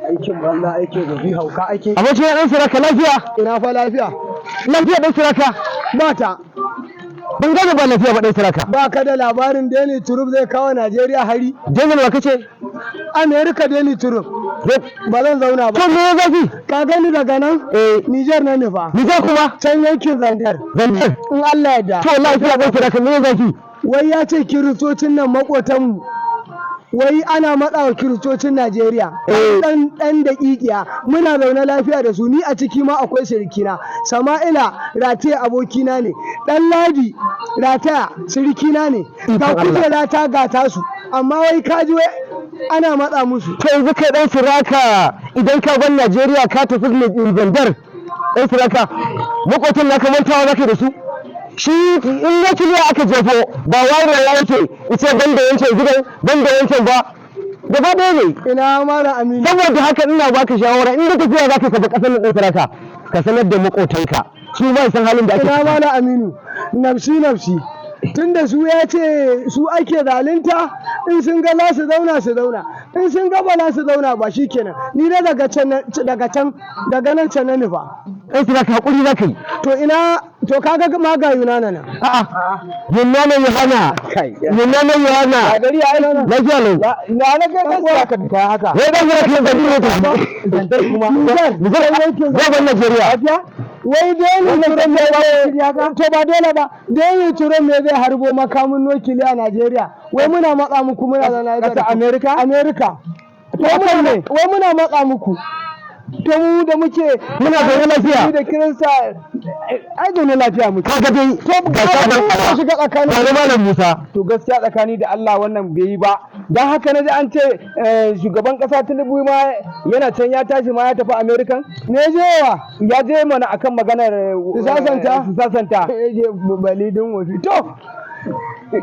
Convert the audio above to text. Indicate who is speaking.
Speaker 1: Aikin banza aikin gobe hauka ake.
Speaker 2: Abokin ya ɗan suraka lafiya?
Speaker 1: Ina fa lafiya.
Speaker 2: Lafiya ɗan suraka?
Speaker 1: Ba ta.
Speaker 2: Ban gane ba lafiya ba ɗan suraka.
Speaker 1: Ba ka da labarin Deni Turub zai kawo Najeriya hari?
Speaker 2: Deni ba kace?
Speaker 1: Amerika Deni Turub. Ba zan zauna ba.
Speaker 2: To me ya zafi?
Speaker 1: Ka gani daga nan? Nijar na nufa.
Speaker 2: Nijar kuma?
Speaker 1: Can yankin Zandar.
Speaker 2: Zandar?
Speaker 1: In Allah ya da.
Speaker 2: To lafiya ɗan suraka me ya zafi?
Speaker 1: Wai ya ce kiristocin nan maƙotanmu. Wai ana matsawa kiristocin Najeriya dan daƙiƙiya muna zaune lafiya da su ni a ciki ma akwai sirikina Sama'ila Rataya abokina ne dan Ladi Rataya sirikina ne ga kujera ta gata su amma wai kaji wai ana matsa musu
Speaker 2: to yanzu kai dan suraka idan ka bar Najeriya ka tafi Zandar dan suraka makotan naka mantawa zaka da su shi in na kiliya aka jefo ba wani ya yake ita banda yankin gidan banda yankin ba gaba ɗaya ne
Speaker 1: ina mara aminu
Speaker 2: saboda haka ina baka shawara in da tafiya zaka tafi kasar nan ɗin saraka ka sanar da makotanka su ba san halin da ake
Speaker 1: ina mara aminu nafsi tunda su ya ce su ake zalunta in sun ga za su zauna su zauna in sun ga ba za su zauna ba shikenan ni na daga nan can na nufa
Speaker 2: ɗan saraka hakuri zaka yi
Speaker 1: to ina to kaga ma ga Yunana nan
Speaker 2: a'a Yunana Yohana Yunana Yohana
Speaker 1: a gari ai nan
Speaker 2: lafiya lau
Speaker 1: na ga ka haka
Speaker 2: wai dan saraka da dole ta
Speaker 1: Zandar kuma
Speaker 2: zai ban Najeriya
Speaker 1: wai Deni Turan ne to ba dole ba Deni Turan ne zai harbo makamin nukiliya a Najeriya wai muna matsa muku muna zana da Amerika to wai muna matsa muku to mu da muke
Speaker 2: muna zaune lafiya
Speaker 1: da Kirista ai zaune lafiya muke
Speaker 2: kaga dai
Speaker 1: to
Speaker 2: ga sabon
Speaker 1: ka shiga tsakanin
Speaker 2: da malam Musa
Speaker 1: to gaskiya tsakani da Allah wannan bai yi ba dan haka naji an ce shugaban kasa Tinubu ma yana can ya tashi ma ya tafi American ne ya je mana akan maganar sasanta je balidin wofi to